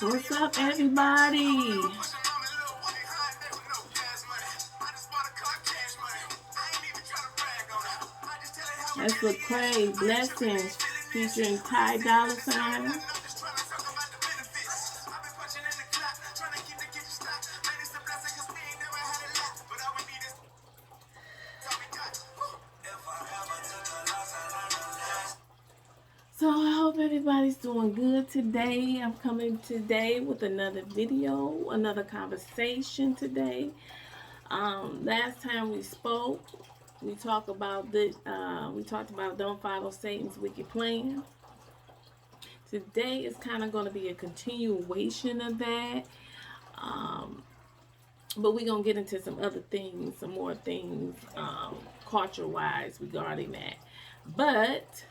What's up, everybody? That's Lecrae Blessings featuring Ty Dolla Sign. So I hope everybody's doing good today. I'm coming today with another video, another conversation today. Last time we spoke, we talked about don't follow Satan's wicked plan. Today is kind of going to be a continuation of that. But we're going to get into some other things, some more things, culture-wise regarding that. But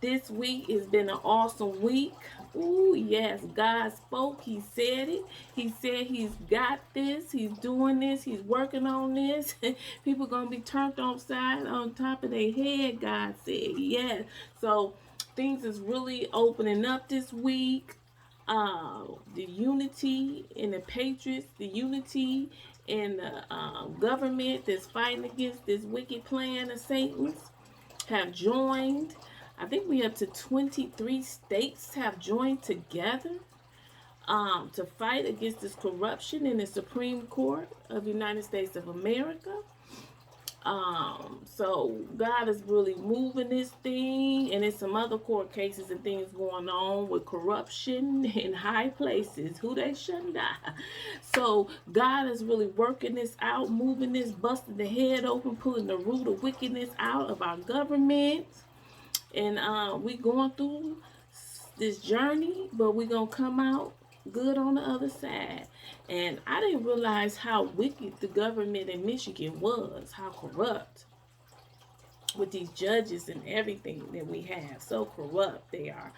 this week has been an awesome week. Ooh, yes, God spoke. He said it. He said he's got this. He's doing this. He's working on this. People going to be turned on top of their head, God said. Yes. So things is really opening up this week. The unity in the patriots, the unity in the government that's fighting against this wicked plan of Satan's have joined. I think we up to 23 states have joined together to fight against this corruption in the Supreme Court of the United States of America. So God is really moving this thing, and there's some other court cases and things going on with corruption in high places. Who they shouldn't die. So God is really working this out, moving this, busting the head open, pulling the root of wickedness out of our government. And we going through this journey, but we gonna come out good on the other side. And I didn't realize how wicked the government in Michigan was, how corrupt with these judges and everything that we have. So corrupt they are.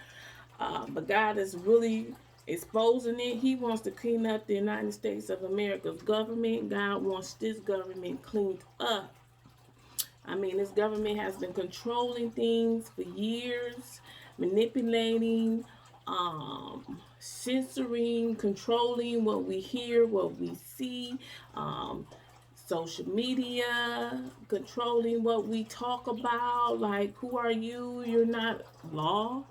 But God is really exposing it. He wants to clean up the United States of America's government. God wants this government cleaned up. I mean, this government has been controlling things for years, manipulating, censoring, controlling what we hear, what we see, social media, controlling what we talk about. Like, who are you? You're not law.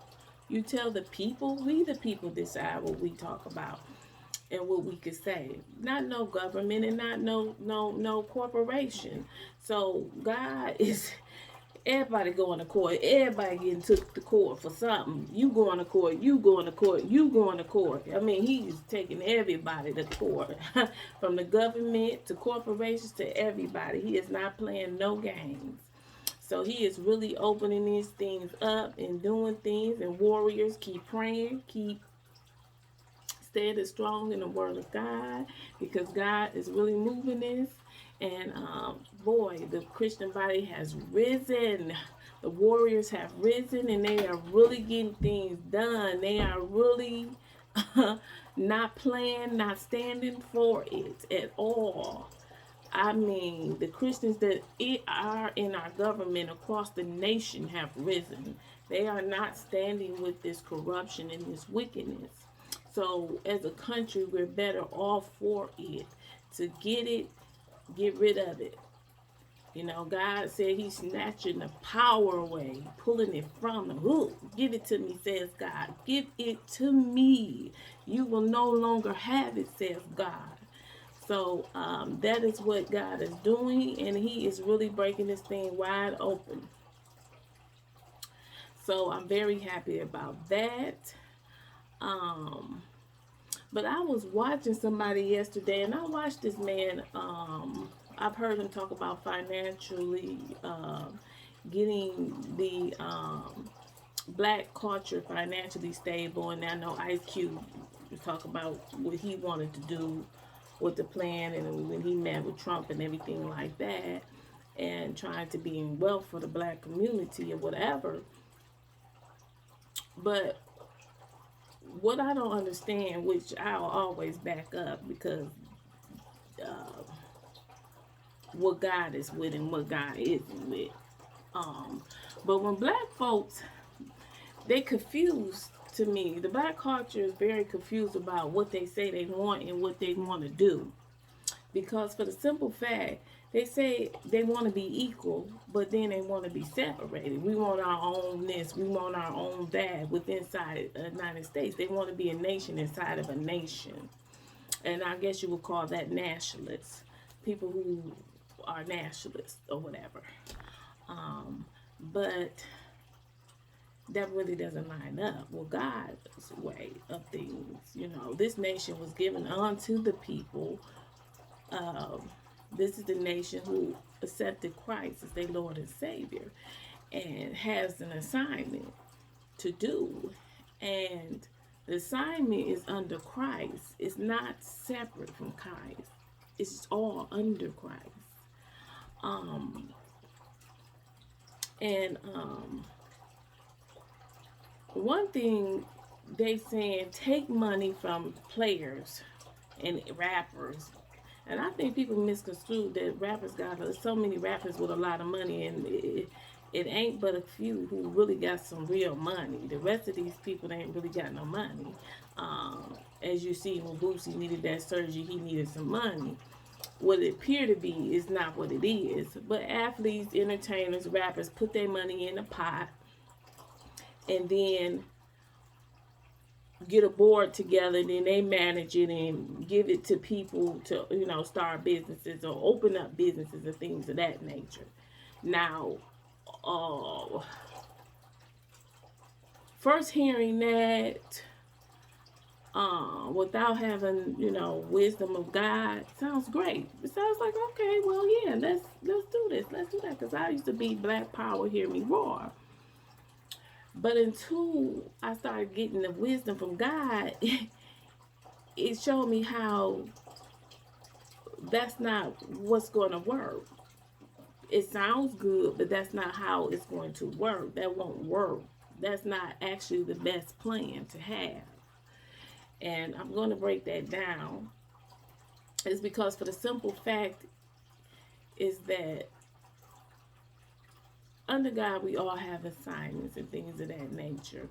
You tell the people. We the people decide what we talk about and what we could say. Not no government and not no corporation. So God is, everybody going to court. Everybody getting took to court for something. You going to court. You going to court. You going to court. I mean, he's taking everybody to court. From the government to corporations to everybody. He is not playing no games. So he is really opening these things up and doing things. And warriors, keep praying. Keep standing strong in the word of God, because God is really moving this. And boy, the Christian body has risen. The warriors have risen, and they are really getting things done. They are really not playing, not standing for it at all. I mean, the Christians that are in our government across the nation have risen. They are not standing with this corruption and this wickedness. So as a country, we're better off for it, to get it, get rid of it. You know, God said he's snatching the power away, pulling it from them. Ooh, give it to me, says God. Give it to me. You will no longer have it, says God. So that is what God is doing, and he is really breaking this thing wide open. So I'm very happy about that. But I was watching somebody yesterday, and I watched this man. I've heard him talk about financially getting the black culture financially stable, and I know Ice Cube was talking about what he wanted to do with the plan, and when he met with Trump and everything like that, and trying to be in wealth for the black community or whatever. But what I don't understand, which I'll always back up, because what God is with and what God isn't with. But when black folks, they confused to me, the black culture is very confused about what they say they want and what they want to do. Because for the simple fact, they say they want to be equal, but then they want to be separated. We want our own this, we want our own that within inside the United States. They want to be a nation inside of a nation. And I guess you would call that nationalists. People who are nationalists or whatever. But that really doesn't line up with God's way of things. You know, this nation was given unto the people. This is the nation who accepted Christ as their Lord and Savior and has an assignment to do. And the assignment is under Christ. It's not separate from Christ. It's all under Christ. One thing they saying, take money from players and rappers. And I think people misconstrue that rappers got so many rappers with a lot of money, and it ain't but a few who really got some real money. The rest of these people ain't really got no money. As you see, when Boosie needed that surgery, he needed some money. What it appear to be is not what it is. But athletes, entertainers, rappers put their money in a pot and then get a board together, and then they manage it and give it to people to, you know, start businesses or open up businesses and things of that nature. Now, first hearing that, without having, you know, wisdom of God, sounds great. It sounds like, okay, well, yeah, let's do this, let's do that, because I used to be Black Power, hear me roar. But until I started getting the wisdom from God, it showed me how that's not what's going to work. It sounds good, but that's not how it's going to work. That won't work. That's not actually the best plan to have. And I'm going to break that down. It's because for the simple fact is that under God, we all have assignments and things of that nature.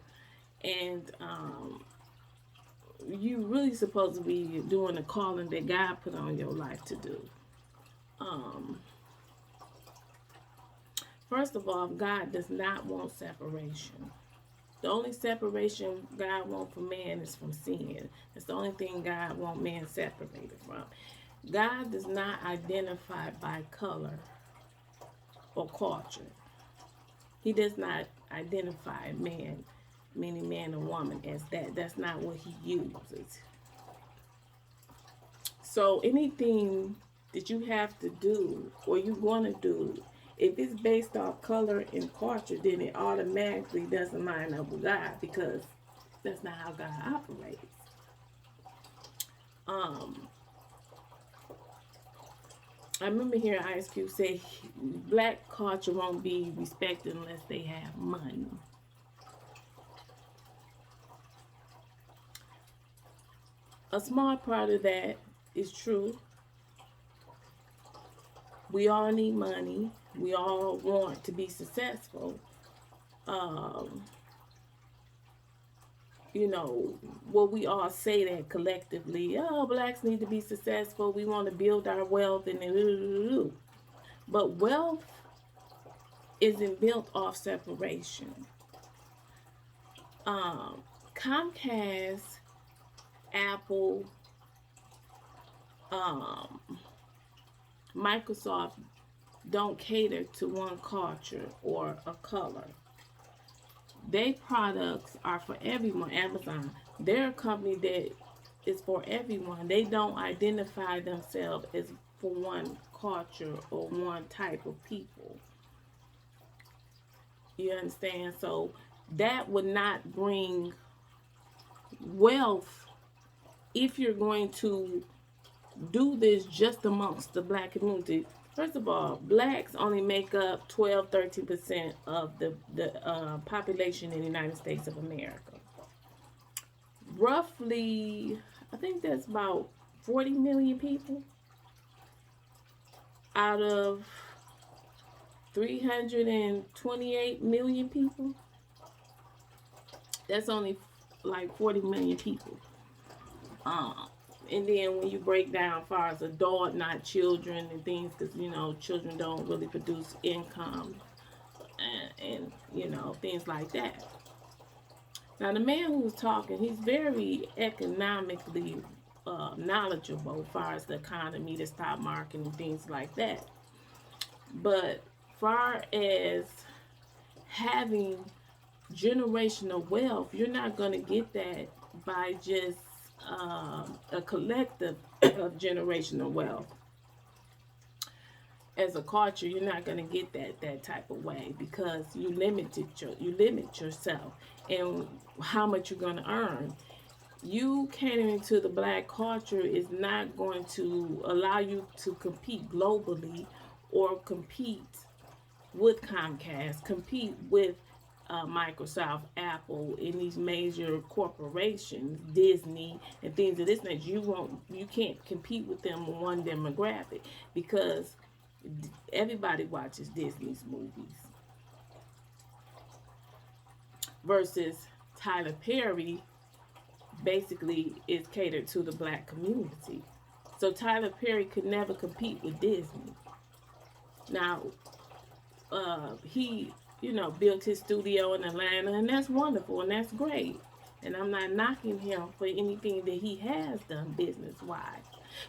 And you really supposed to be doing the calling that God put on your life to do. First of all, God does not want separation. The only separation God wants from man is from sin. That's the only thing God wants man separated from. God does not identify by color or culture. He does not identify man, meaning man or woman, as that. That's not what he uses. So anything that you have to do or you want to do, if it's based off color and culture, then it automatically doesn't line up with God, because that's not how God operates. I remember hearing Ice Cube say Black culture won't be respected unless they have money. A small part of that is true. We all need money. We all want to be successful. You know, what we all say that collectively, oh, blacks need to be successful. We want to build our wealth and but wealth isn't built off separation. Comcast, Apple, Microsoft don't cater to one culture or a color. Their products are for everyone. Amazon, they're a company that is for everyone. They don't identify themselves as for one culture or one type of people. You understand? So that would not bring wealth if you're going to do this just amongst the black community. First of all, blacks only make up 12-13% of the population in the United States of America. Roughly, I think that's about 40 million people out of 328 million people. That's only like 40 million people. Um, and then when you break down as far as adult, not children and things, because children don't really produce income and things like that. Now the man who was talking, he's very economically knowledgeable as far as the economy, the stock market, and things like that. But far as having generational wealth, you're not going to get that by just a collective of generational wealth. As a culture, you're not going to get that type of way because you limit yourself and how much you're going to earn. You catering to the black culture is not going to allow you to compete globally or compete with Comcast, compete with Microsoft, Apple, and these major corporations, Disney, and things of this nature. You can't compete with them on one demographic because everybody watches Disney's movies. Versus Tyler Perry basically is catered to the black community. So Tyler Perry could never compete with Disney. Now, he, built his studio in Atlanta, and that's wonderful, and that's great. And I'm not knocking him for anything that he has done business-wise.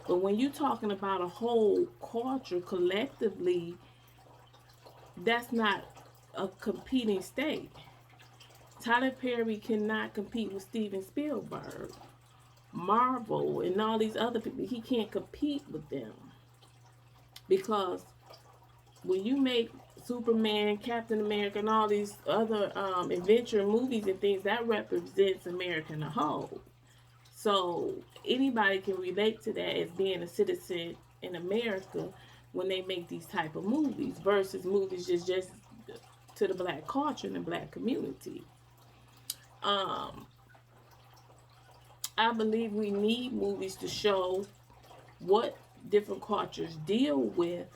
But when you're talking about a whole culture collectively, that's not a competing state. Tyler Perry cannot compete with Steven Spielberg, Marvel, and all these other people. He can't compete with them because when you make Superman, Captain America, and all these other adventure movies and things, that represents America in a whole. So anybody can relate to that as being a citizen in America when they make these type of movies versus movies just to the black culture and the black community. I believe we need movies to show what different cultures deal with,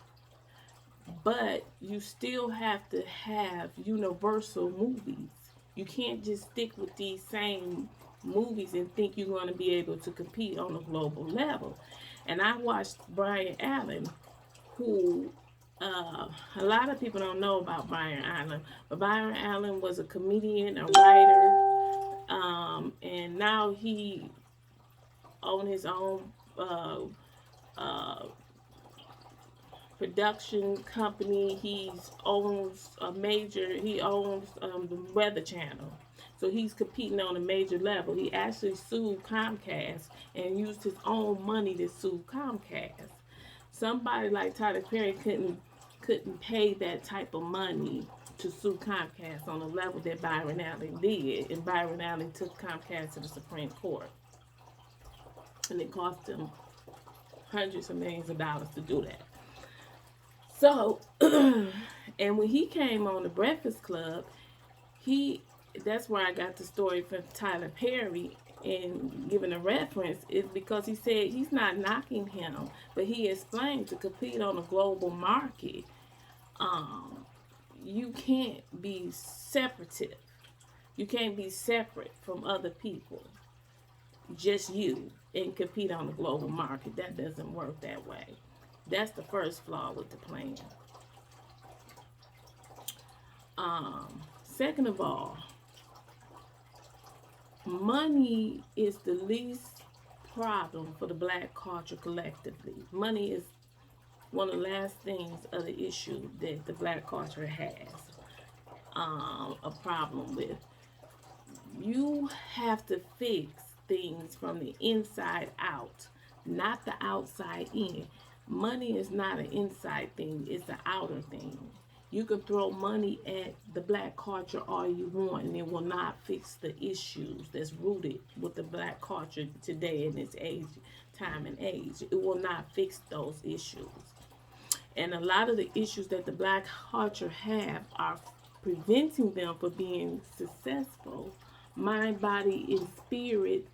but you still have to have universal movies. You can't just stick with these same movies and think you're going to be able to compete on a global level. And I watched Brian Allen, who a lot of people don't know about Brian Allen, but Brian Allen was a comedian, a writer, and now he owns his own uh, production company. He owns the Weather Channel. So he's competing on a major level. He actually sued Comcast and used his own money to sue Comcast. Somebody like Tyler Perry couldn't pay that type of money to sue Comcast on the level that Byron Allen did. And Byron Allen took Comcast to the Supreme Court. And it cost him hundreds of millions of dollars to do that. So, and when he came on the Breakfast Club, that's where I got the story from Tyler Perry and giving a reference is because he said he's not knocking him, but he explained to compete on a global market, you can't be separative. You can't be separate from other people, just you, and compete on the global market. That doesn't work that way. That's the first flaw with the plan. Second of all, money is the least problem for the black culture collectively. Money is one of the last things of the issue that the black culture has a problem with. You have to fix things from the inside out, not the outside in. Money is not an inside thing, it's an outer thing. You can throw money at the black culture all you want, and it will not fix the issues that's rooted with the black culture today in its time and age. It will not fix those issues. And a lot of the issues that the black culture have are preventing them from being successful, mind, body, and spirit,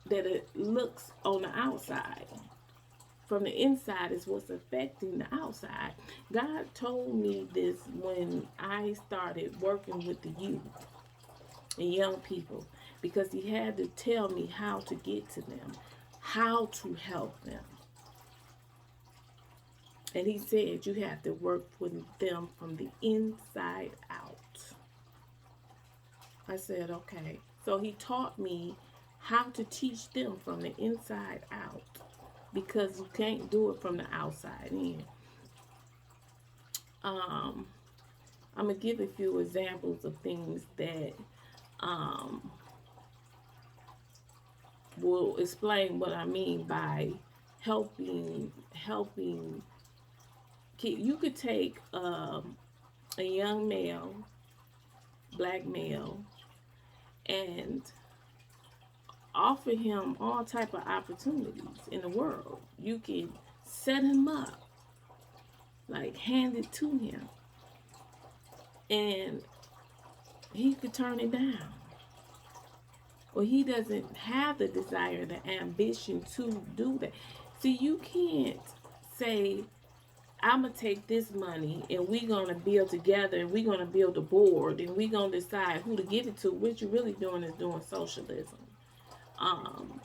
that it looks on the outside. From the inside is what's affecting the outside. God told me this when I started working with the youth. and young people, because he had to tell me how to get to them, how to help them. And he said you have to work with them from the inside out. I said, okay. So he taught me how to teach them from the inside out, because you can't do it from the outside in. Um, I'm going to give a few examples of things that um, will explain what I mean by helping you could take a young male, black male, and offer him all type of opportunities in the world. You can set him up, like hand it to him, and he could turn it down. Or he doesn't have the desire, the ambition to do that. See, you can't say, I'm going to take this money and we're going to build together and we're going to build a board and we're going to decide who to give it to. What you're really doing is doing socialism. Um,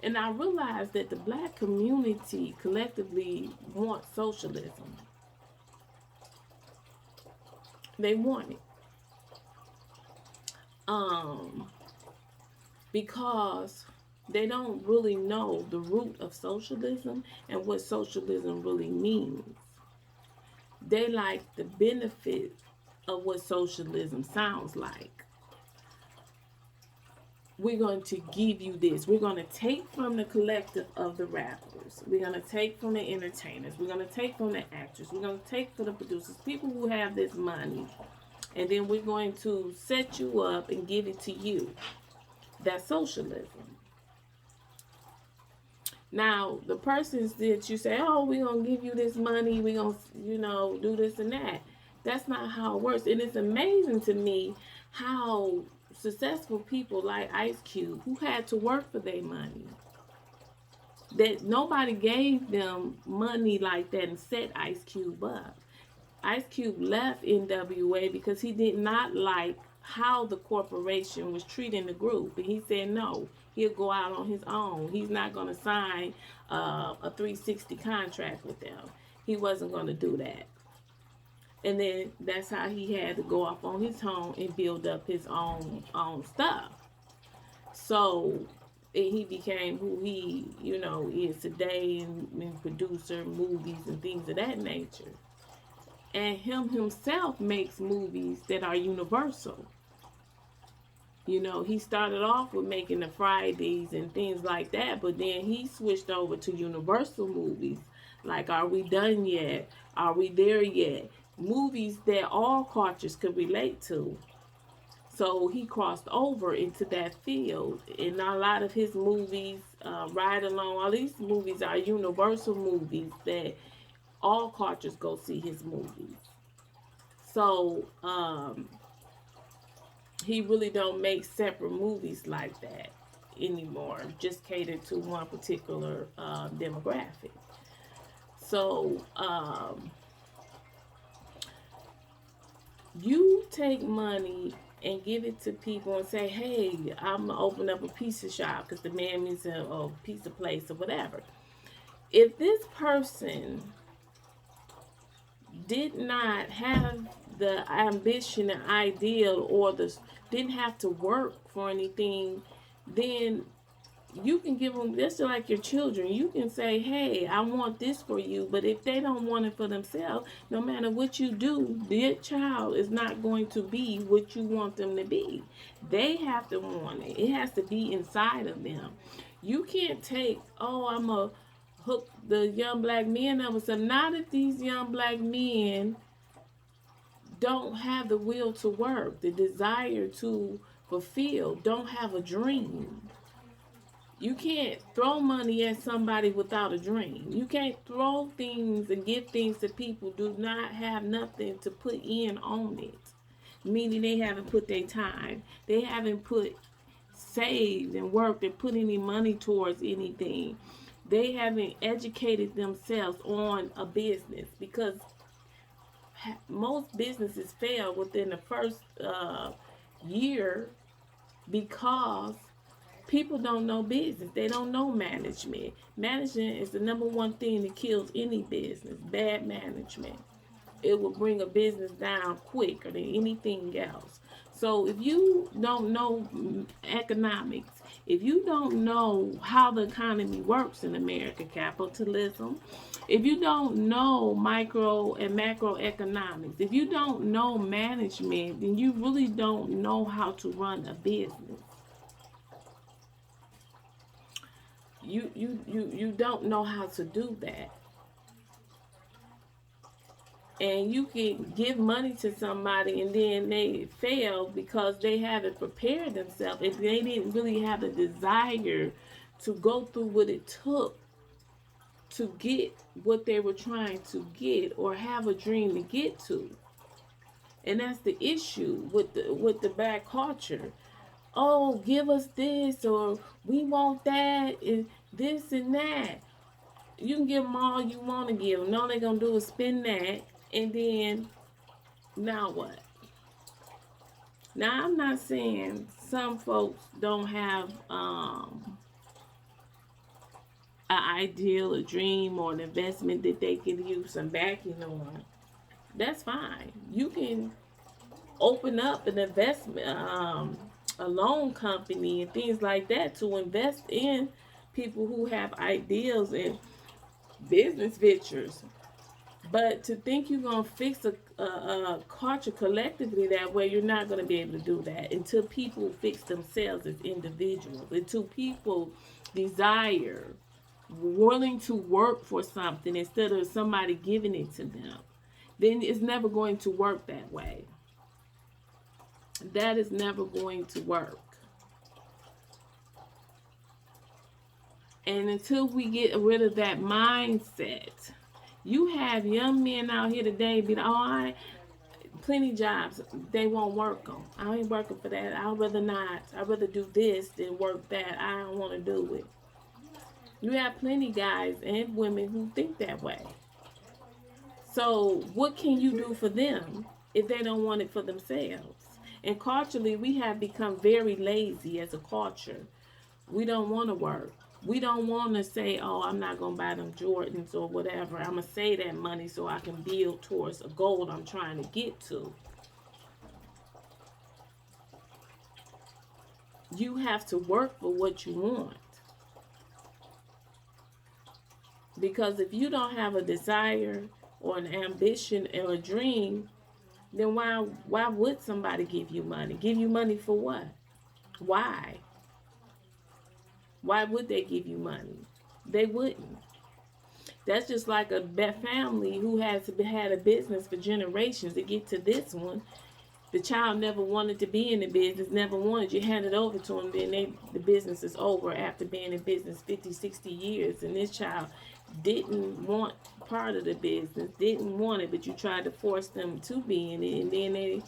and I realized that the black community collectively wants socialism. They want it. Because they don't really know the root of socialism and what socialism really means. They like the benefit of what socialism sounds like. We're going to give you this. We're going to take from the collective of the rappers. We're going to take from the entertainers. We're going to take from the actors. We're going to take from the producers, people who have this money. And then we're going to set you up and give it to you. That's socialism. Now, the persons that you say, oh, we're going to give you this money, we're going to, do this and that. That's not how it works. And it's amazing to me how successful people like Ice Cube, who had to work for their money, that nobody gave them money like that and set Ice Cube up. Ice Cube left NWA because he did not like how the corporation was treating the group. And he said no, he'll go out on his own. He's not going to sign a 360 contract with them. He wasn't going to do that. And then that's how he had to go off on his own and build up his own stuff. So he became who he, is today, and producer, movies, and things of that nature. And him himself makes movies that are universal. He started off with making the Fridays and things like that, but then he switched over to universal movies. Like, Are We Done Yet? Are We There Yet? Movies that all cultures could relate to. So he crossed over into that field. And a lot of his movies, Ride Along, all these movies are universal movies that all cultures go see his movies. So he really don't make separate movies like that anymore. Just cater to one particular demographic. So you take money and give it to people and say, hey, I'm going to open up a pizza shop because the man needs a pizza place or whatever. If this person did not have the ambition, the ideal, or didn't have to work for anything, then you can give them, just like your children, you can say, hey, I want this for you. But if they don't want it for themselves, no matter what you do, their child is not going to be what you want them to be. They have to want it. It has to be inside of them. You can't take, oh, I'm a hook the young black men up and say, not if these young black men don't have the will to work, the desire to fulfill, don't have a dream. You can't throw money at somebody without a dream. You can't throw things and give things to people who do not have nothing to put in on it. Meaning they haven't put their time. They haven't saved and worked and put any money towards anything. They haven't educated themselves on a business, because most businesses fail within the first year because people don't know business. They don't know management. Management is the number one thing that kills any business. Bad management. It will bring a business down quicker than anything else. So if you don't know economics, if you don't know how the economy works in America, capitalism, if you don't know micro and macroeconomics, if you don't know management, then you really don't know how to run a business. You don't know how to do that. And you can give money to somebody and then they fail because they haven't prepared themselves. If they didn't really have a desire to go through what it took to get what they were trying to get or have a dream to get to. And that's the issue with the black culture. Oh, give us this, or we want that, and this and that. You can give them all you want to give them. All they're going to do is spend that, and then, now what? Now, I'm not saying some folks don't have an ideal, a dream, or an investment that they can use some backing on. That's fine. You can open up an investment, a loan company, and things like that to invest in people who have ideals and business ventures. But to think you're going to fix a culture collectively that way, you're not going to be able to do that until people fix themselves as individuals, until people desire, willing to work for something instead of somebody giving it to them. Then it's never going to work that way. That is never going to work. And until we get rid of that mindset, you have young men out here today be like, oh, plenty jobs they won't work them. I ain't working for that. I'd rather not. I'd rather do this than work that. I don't want to do it. You have plenty guys and women who think that way. So what can you do for them if they don't want it for themselves? And culturally, we have become very lazy as a culture. We don't want to work. We don't want to say, oh, I'm not going to buy them Jordans or whatever. I'm going to save that money so I can build towards a goal I'm trying to get to. You have to work for what you want. Because if you don't have a desire or an ambition or a dream, then why would somebody give you money? Give you money for what? Why? Why would they give you money? They wouldn't. That's just like a family who has had a business for generations to get to this one. The child never wanted to be in the business, never wanted. You hand it over to them, then the business is over after being in business 50, 60 years. And this child didn't want part of the business, didn't want it, but you tried to force them to be in it, and then they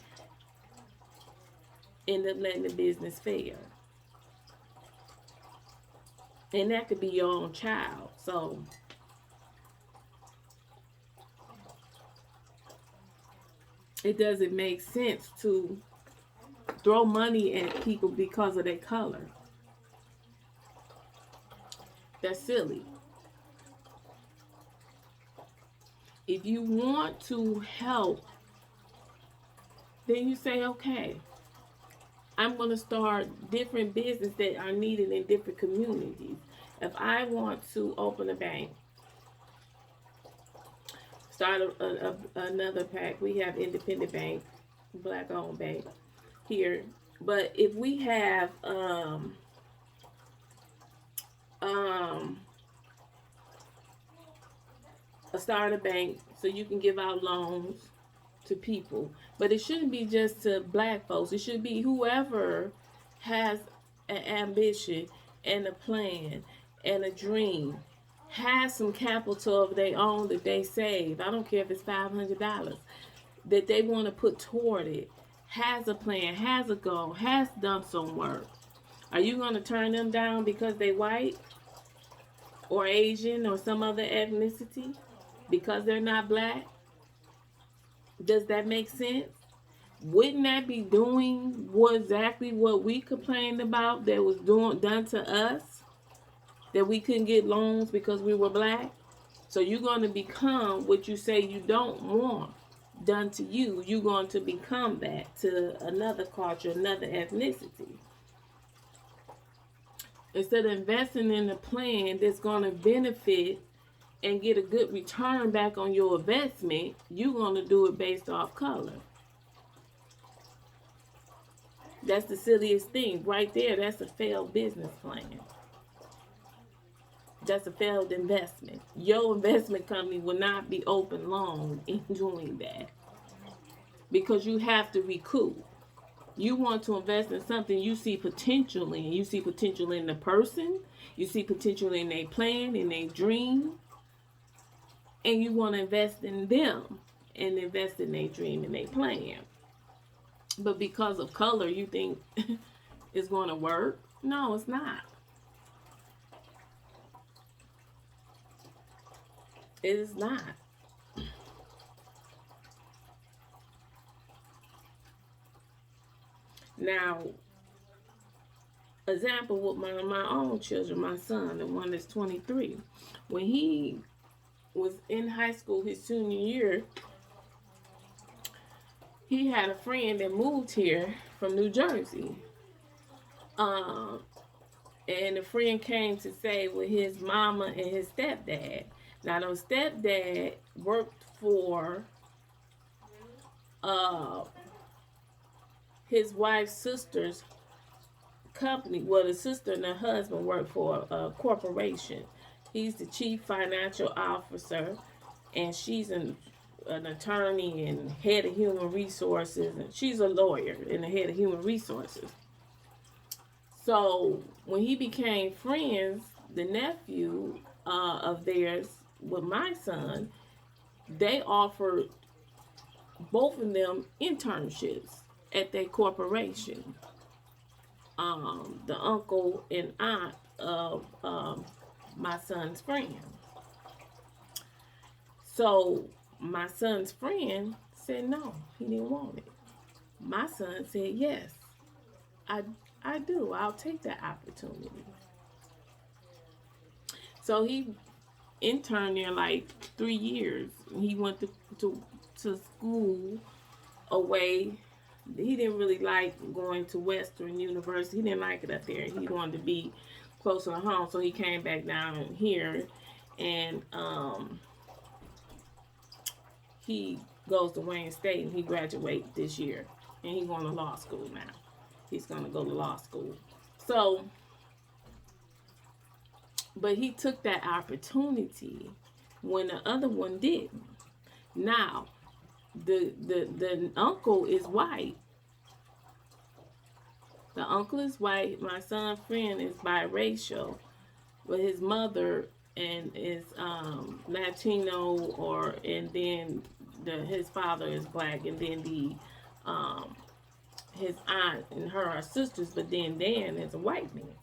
end up letting the business fail. And that could be your own child. So it doesn't make sense to throw money at people because of their color. That's silly. If you want to help, then you say, okay, I'm going to start different businesses that are needed in different communities. If I want to open a bank, start another pack. We have Independent Bank, Black-owned bank here. But if we have a starter bank, so you can give out loans to people, but it shouldn't be just to black folks. It should be whoever has an ambition and a plan and a dream, has some capital of their own that they save. I don't care if it's $500 that they want to put toward it, has a plan, has a goal, has done some work. Are you going to turn them down because they white or Asian or some other ethnicity? Because they're not black? Does that make sense? wouldn't that be doing exactly what we complained about that was done to us? That we couldn't get loans because we were black? So you're going to become what you say you don't want done to you. You're going to become that to another culture, another ethnicity. Instead of investing in a plan that's going to benefit and get a good return back on your investment, you're going to do it based off color. That's the silliest thing right there. That's a failed business plan. That's a failed investment. Your investment company will not be open long in doing that because you have to recoup. You want to invest in something you see potential in. You see potential in the person. You see potential in their plan, in their dream. And you want to invest in them and invest in their dream and their plan. But because of color, you think it's going to work? No, it's not. It is not. Now, example with my own children, my son, the one that's 23, when he was in high school his senior year, he had a friend that moved here from New Jersey. And the friend came to stay with his mama and his stepdad. Now, the stepdad worked for his wife's sister's company. Well, the sister and the husband work for a corporation. He's the chief financial officer, and she's an attorney and head of human resources, and she's a lawyer and the head of human resources. So when he became friends, the nephew of theirs with my son, they offered both of them internships at their corporation. The uncle and aunt of my son's friend. So my son's friend said no, he didn't want it. My son said yes, I do. I'll take that opportunity. So he interned there like 3 years. He went to school away. He didn't really like going to Western University. He didn't like it up there. He wanted to be closer to home, so he came back down here, and he goes to Wayne State, and he graduates this year, and he's going to law school now. He's going to go to law school. So, but he took that opportunity when the other one didn't. Now, the uncle is white. The uncle is white. My son's friend is biracial, but his mother and is Latino, and then his father is black, and then his aunt and her are sisters, but then Dan is a white man.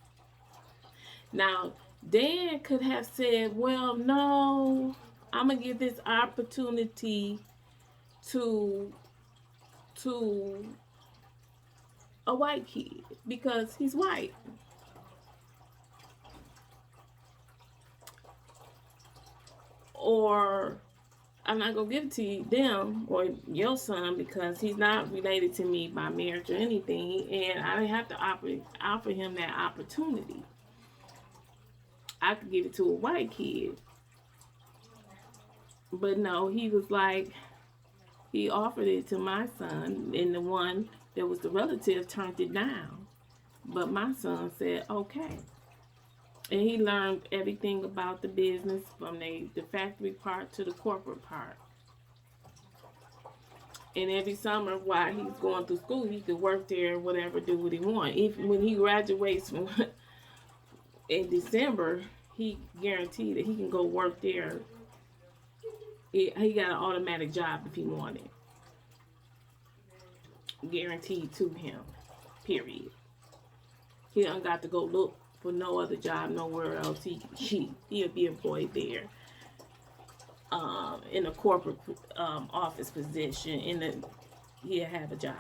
Now, Dan could have said, well, no, I'm going to give this opportunity to a white kid because he's white. Or I'm not going to give it to them or your son because he's not related to me by marriage or anything, and I didn't have to offer him that opportunity. I could give it to a white kid. But no, he was like, he offered it to my son, and the one that was the relative turned it down. But my son said, okay. And he learned everything about the business from the factory part to the corporate part. And every summer while he's going through school, he could work there, whatever, do what he wants. When he graduates from in December, he guaranteed that he can go work there. He got an automatic job if he wanted. Guaranteed to him. Period. He don't got to go look for no other job nowhere else. He'll be employed there. In a corporate office position, in he'll have a job.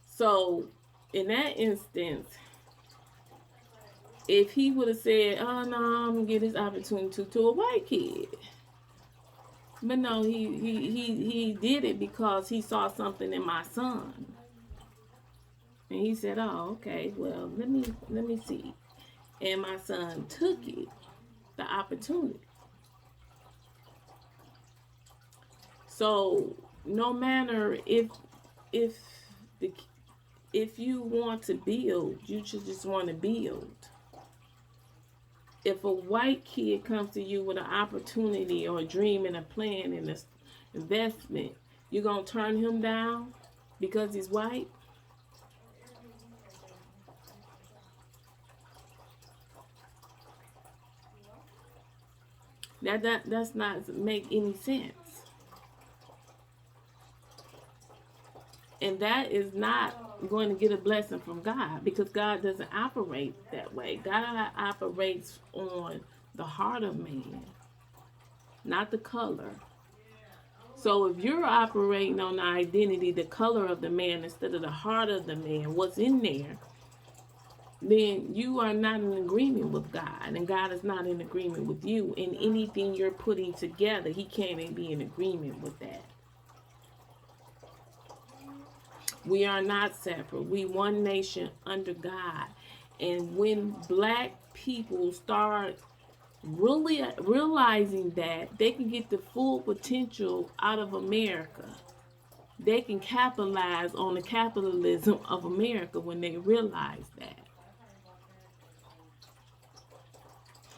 So in that instance, if he would have said, "Oh no, I'm gonna give this opportunity to a white kid," but no, he did it because he saw something in my son, and he said, "Oh, okay, well let me see," and my son took it, the opportunity. So no matter if the if you want to build, you should just want to build. If a white kid comes to you with an opportunity or a dream and a plan and an investment, you're going to turn him down because he's white? That's not make any sense. And that is not going to get a blessing from God, because God doesn't operate that way. God operates on the heart of man, not the color. So if you're operating on the identity, the color of the man instead of the heart of the man, what's in there, then you are not in agreement with God, and God is not in agreement with you. And anything you're putting together, he can't even be in agreement with that. We are not separate. We one nation under God. And when black people start really realizing that they can get the full potential out of America, they can capitalize on the capitalism of America when they realize that.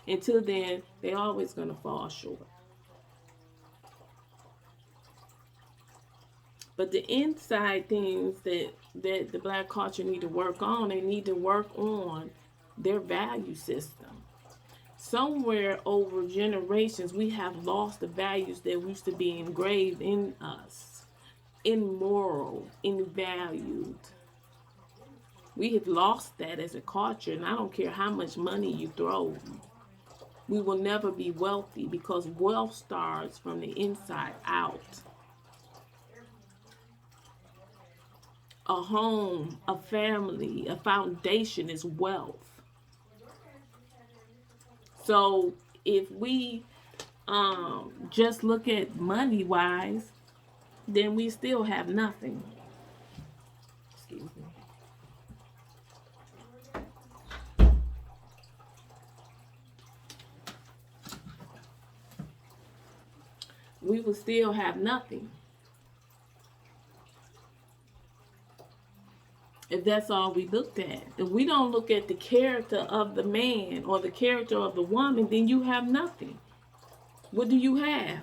Until then, they're always going to fall short. But the inside things that the black culture need to work on, they need to work on their value system. Somewhere over generations, we have lost the values that used to be engraved in us, immoral, invalued. We have lost that as a culture, and I don't care how much money you throw. We will never be wealthy, because wealth starts from the inside out. A home, a family, a foundation is wealth. So if we just look at money wise, then we still have nothing. Excuse me. We will still have nothing. If that's all we looked at. If we don't look at the character of the man or the character of the woman, then you have nothing. What do you have?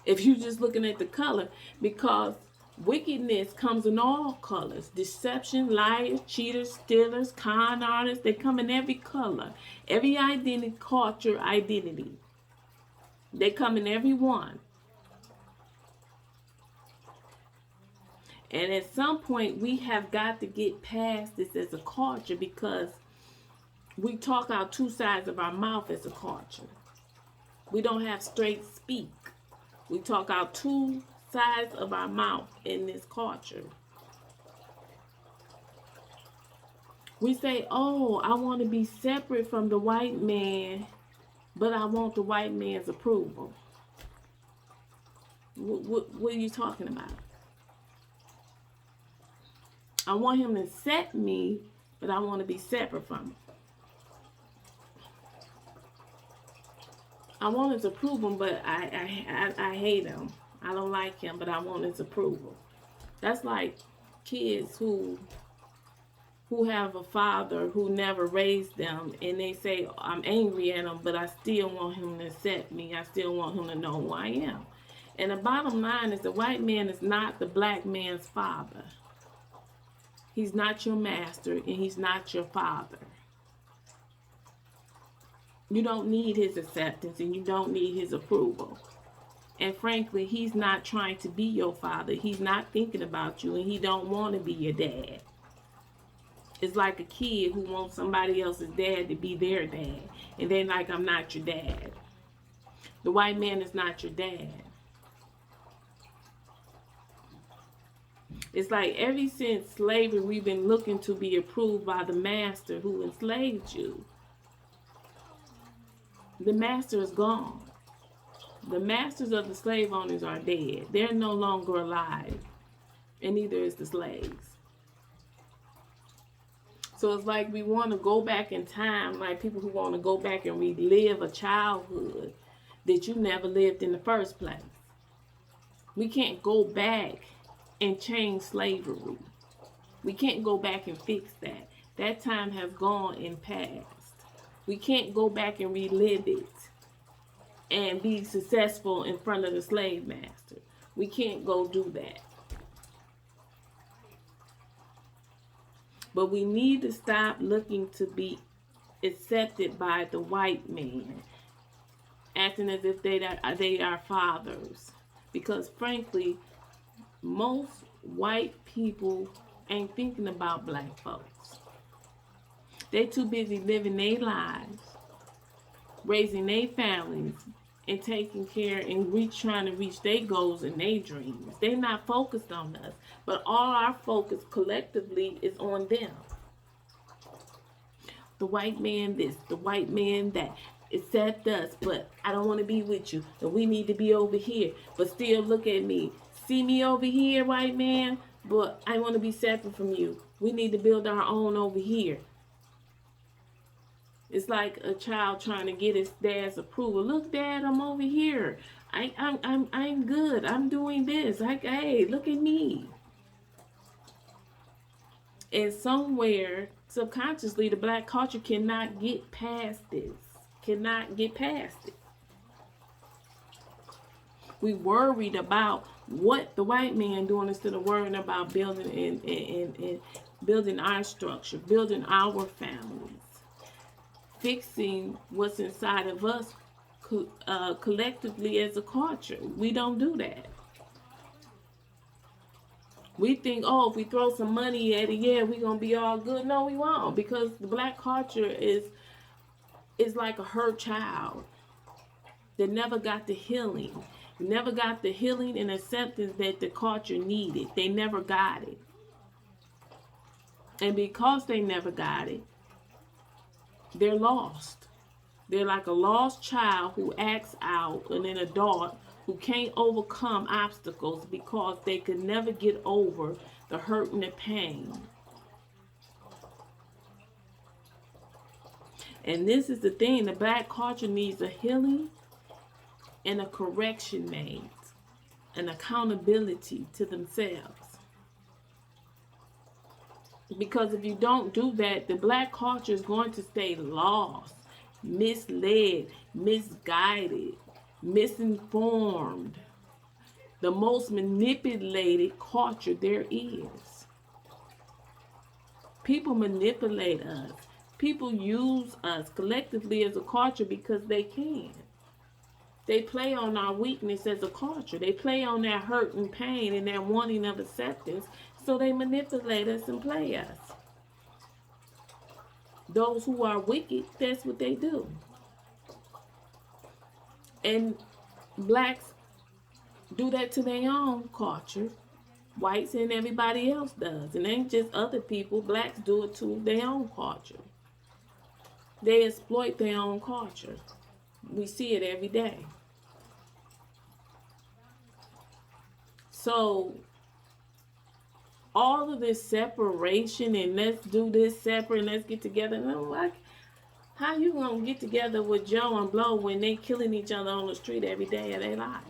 If you're just looking at the color, because wickedness comes in all colors. Deception, liars, cheaters, stealers, con artists, they come in every color. Every identity, culture, identity. They come in every one. And at some point, we have got to get past this as a culture, because we talk out two sides of our mouth as a culture. We don't have straight speak. We talk out two sides of our mouth in this culture. We say, "Oh, I want to be separate from the white man, but I want the white man's approval." What are you talking about? I want him to accept me, but I want to be separate from him. I want his approval, but I hate him. I don't like him, but I want his approval. That's like kids who have a father who never raised them, and they say, "I'm angry at him, but I still want him to accept me. I still want him to know who I am." And the bottom line is, the white man is not the black man's father. He's not your master, and he's not your father. You don't need his acceptance, and you don't need his approval. And frankly, he's not trying to be your father. He's not thinking about you, and he don't want to be your dad. It's like a kid who wants somebody else's dad to be their dad, and they're like, "I'm not your dad." The white man is not your dad. It's like ever since slavery, we've been looking to be approved by the master who enslaved you. The master is gone. The masters of the slave owners are dead. They're no longer alive, and neither is the slaves. So it's like we want to go back in time, like people who want to go back and relive a childhood that you never lived in the first place. We can't go back and change slavery. We can't go back and fix that. That time has gone and passed. We can't go back and relive it and be successful in front of the slave master. We can't go do that. But we need to stop looking to be accepted by the white man, acting as if they are fathers. Because frankly, most white people ain't thinking about black folks. They too busy living their lives, raising their families, and taking care and trying to reach their goals and their dreams. They're not focused on us, but all our focus collectively is on them. The white man this, the white man that. Accept us, but I don't want to be with you, and we need to be over here, but still look at me. See me over here, white man, but I want to be separate from you. We need to build our own over here. It's like a child trying to get his dad's approval. Look, Dad, I'm over here. I'm good. I'm doing this. Hey, look at me. And somewhere subconsciously, the black culture cannot get past this. Cannot get past it. We worried about what the white man doing instead of worrying about building and building our structure, building our families, fixing what's inside of us collectively as a culture. We don't do that. We think, oh, if we throw some money at it, yeah, we're going to be all good. No, we won't, because the black culture is like a hurt child that never got the healing. Never got the healing and acceptance that the culture needed. They never got it. And because they never got it, they're lost. They're like a lost child who acts out, and an adult who can't overcome obstacles because they could never get over the hurt and the pain. And this is the thing, the black culture needs a healing and a correction made, an accountability to themselves. Because if you don't do that, the black culture is going to stay lost, misled, misguided, misinformed. The most manipulated culture there is. People manipulate us. People use us collectively as a culture because they can. They play on our weakness as a culture. They play on that hurt and pain and that wanting of acceptance. So they manipulate us and play us. Those who are wicked, that's what they do. And blacks do that to their own culture. Whites and everybody else does. And it ain't just other people. Blacks do it to their own culture. They exploit their own culture. We see it every day. So all of this separation and let's do this separate and let's get together. And I'm like, how you gonna get together with Joe and Blow when they killing each other on the street every day of their life?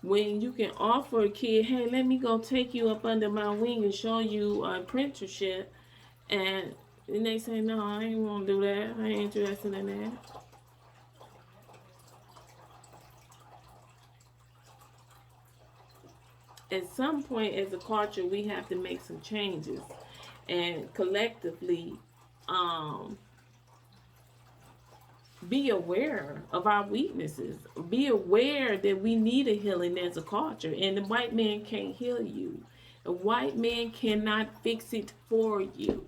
When you can offer a kid, hey, let me go take you up under my wing and show you an apprenticeship, and they say, no, I ain't want to do that. I ain't interested in that. At some point as a culture, we have to make some changes and collectively be aware of our weaknesses. Be aware that we need a healing as a culture, and the white man can't heal you. The white man cannot fix it for you.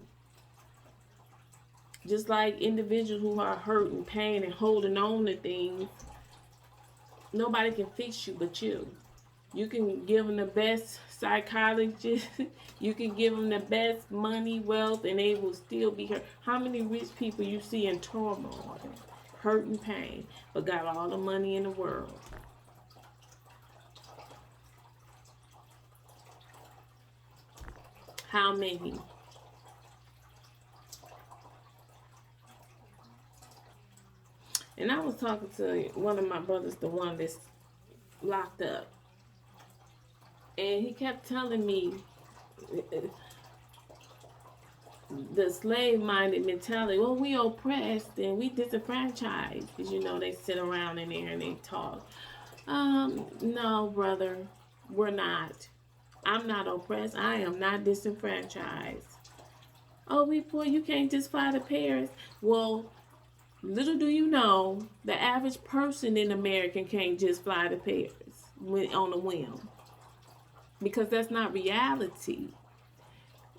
Just like individuals who are hurt and pain and holding on to things, nobody can fix you but you. You can give them the best psychologist, you can give them the best money, wealth, and they will still be hurt. How many rich people you see in turmoil, hurt and pain, but got all the money in the world? How many? And I was talking to one of my brothers, the one that's locked up, and he kept telling me the slave-minded mentality. Well, we oppressed and we disenfranchised, because they sit around in there and they talk. No, brother, we're not. I'm not oppressed. I am not disenfranchised. Oh, we poor. You can't just fly to Paris. Well, little do you know, the average person in America can't just fly to Paris on a whim, because that's not reality.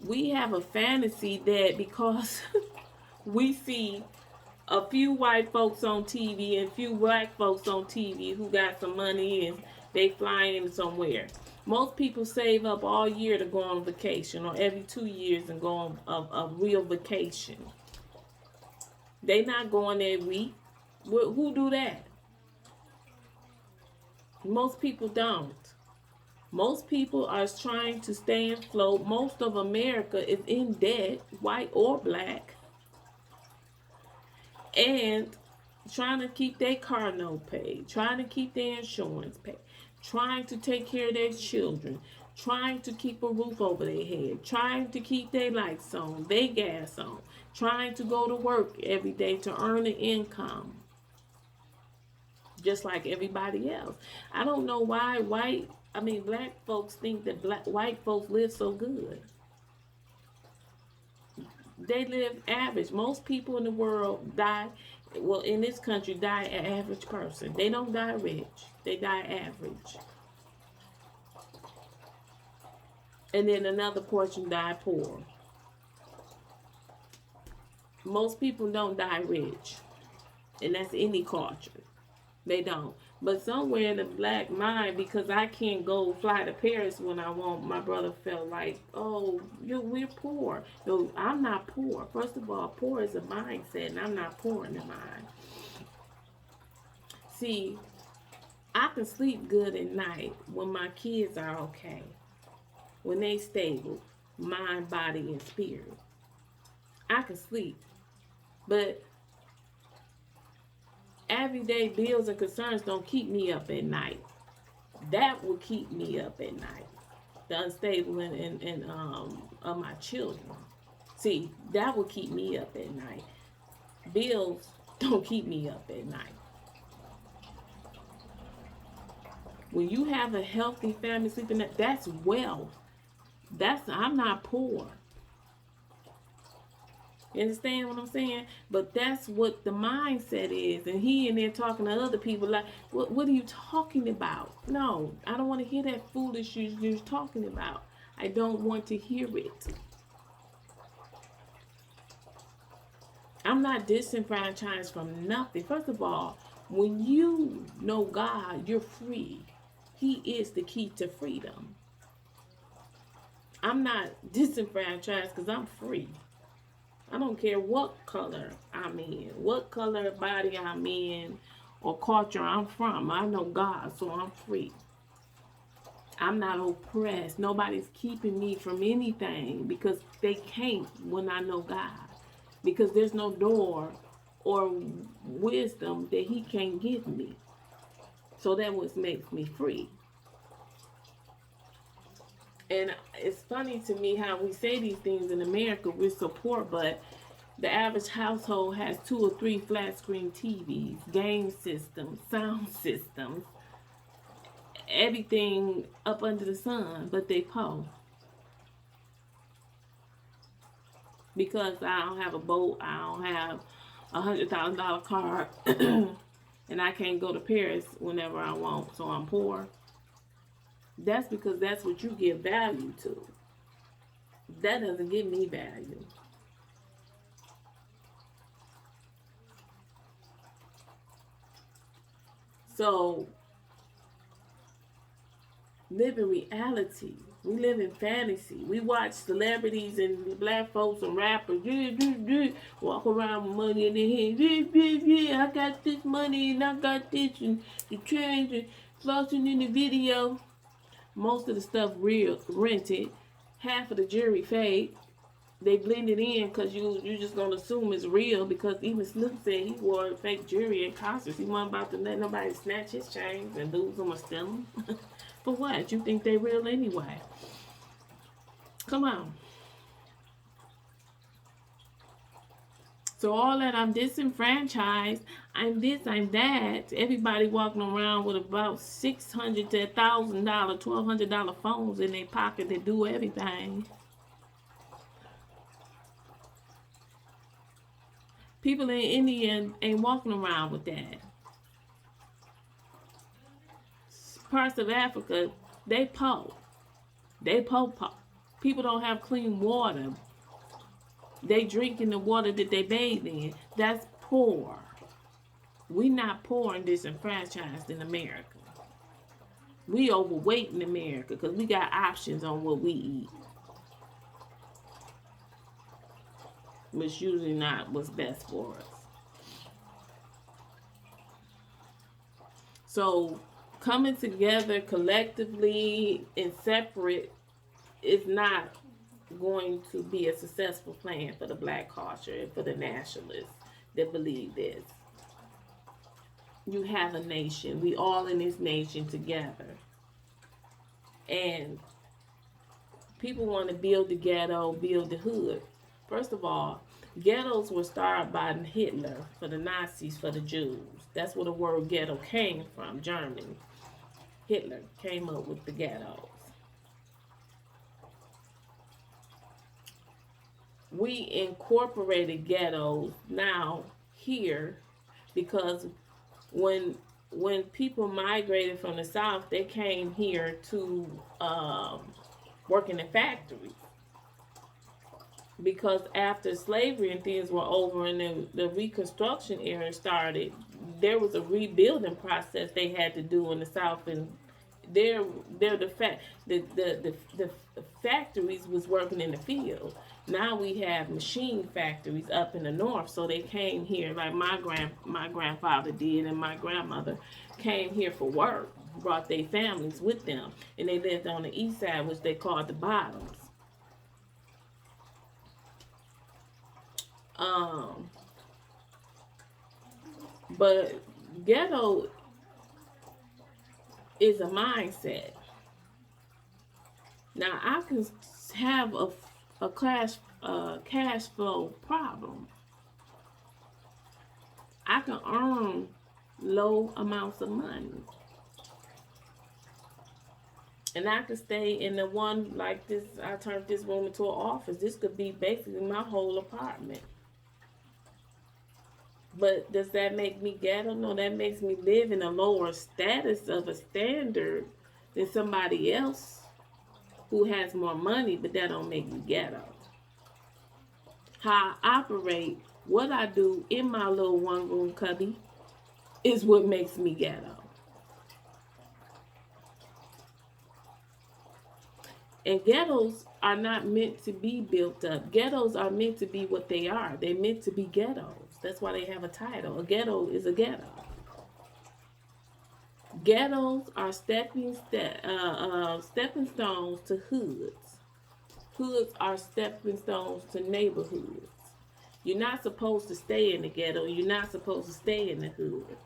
We have a fantasy that because we see a few white folks on TV and a few black folks on TV who got some money and they flying somewhere. Most people save up all year to go on vacation, or every 2 years and go on a real vacation. They not going every week. Who do that? Most people don't. Most people are trying to stay afloat. Most of America is in debt, white or black, and trying to keep their car note paid, trying to keep their insurance paid, trying to take care of their children, trying to keep a roof over their head, trying to keep their lights on, their gas on, trying to go to work every day to earn an income, just like everybody else. I don't know why black folks think that white folks live so good. They live average. Most people in the world die, well, in this country, die an average person. They don't die rich. They die average. And then another portion die poor. Most people don't die rich. And that's any culture. They don't. But somewhere in the black mind, because I can't go fly to Paris when I want, my brother felt like, oh, we're poor. No, I'm not poor. First of all, poor is a mindset, and I'm not poor in the mind. See, I can sleep good at night when my kids are okay, when they stable, mind, body, and spirit. I can sleep. But everyday bills and concerns don't keep me up at night. That will keep me up at night. The unstable and of my children. See, that will keep me up at night. Bills don't keep me up at night. When you have a healthy family sleeping, that's wealth. I'm not poor. You understand what I'm saying? But that's what the mindset is. And he in there talking to other people like, what are you talking about? No, I don't want to hear that foolish you're talking about. I don't want to hear it. I'm not disenfranchised from nothing. First of all, when you know God, you're free. He is the key to freedom. I'm not disenfranchised because I'm free. I don't care what color I'm in, what color body I'm in, or culture I'm from. I know God, so I'm free. I'm not oppressed. Nobody's keeping me from anything, because they can't when I know God. Because there's no door or wisdom that He can't give me. So that what makes me free. And it's funny to me how we say these things in America, we support, but the average household has 2 or 3 flat screen TVs, game systems, sound systems, everything up under the sun, but they poor. Because I don't have a boat, I don't have $100,000 car, and I can't go to Paris whenever I want, so I'm poor. That's because that's what you give value to. That doesn't give me value. So, live in reality. We live in fantasy. We watch celebrities and black folks and rappers walk around with money in their hand. I got this money and I got this and the trains and flossing in the video. Most of the stuff real rented. Half of the jewelry fake. They blend it in because you just gonna assume it's real, because even Snoop said he wore fake jewelry in concerts. He wasn't about to let nobody snatch his chains and lose them or steal them. For what? You think they real anyway? Come on. So all that I'm disenfranchised, I'm this, I'm that. Everybody walking around with about $600 to $1,000, $1,200 phones in their pocket that do everything. People in India ain't walking around with that. Parts of Africa, they po. They po. People don't have clean water. They drinking the water that they bathe in. That's poor. We not poor and disenfranchised in America. We overweight in America because we got options on what we eat, which usually not what's best for us. So coming together collectively and separate is not going to be a successful plan for the black culture and for the nationalists that believe this. You have a nation. We all in this nation together. And people want to build the ghetto, build the hood. First of all, ghettos were started by Hitler for the Nazis, for the Jews. That's where the word ghetto came from, Germany. Hitler came up with the ghettos. We incorporated ghettos now here because when people migrated from the South, they came here to work in the factories. Because after slavery and things were over and the Reconstruction era started, there was a rebuilding process they had to do in the South, and the factories was working in the field. Now we have machine factories up in the north, so they came here like my grandfather did, and my grandmother came here for work, brought their families with them, and they lived on the east side, which they called the bottoms. But ghetto is a mindset. Now I can have a cash flow problem. I can earn low amounts of money. And I could stay in the one like this. I turned this room into an office. This could be basically my whole apartment. But does that make me ghetto? No, that makes me live in a lower status of a standard than somebody else who has more money, but that don't make me ghetto. How I operate, what I do in my little one-room cubby is what makes me ghetto. And ghettos are not meant to be built up. Ghettos are meant to be what they are. They're meant to be ghettos. That's why they have a title. A ghetto is a ghetto. Ghettos are stepping stones to hoods. Hoods are stepping stones to neighborhoods. You're not supposed to stay in the ghetto. You're not supposed to stay in the hood.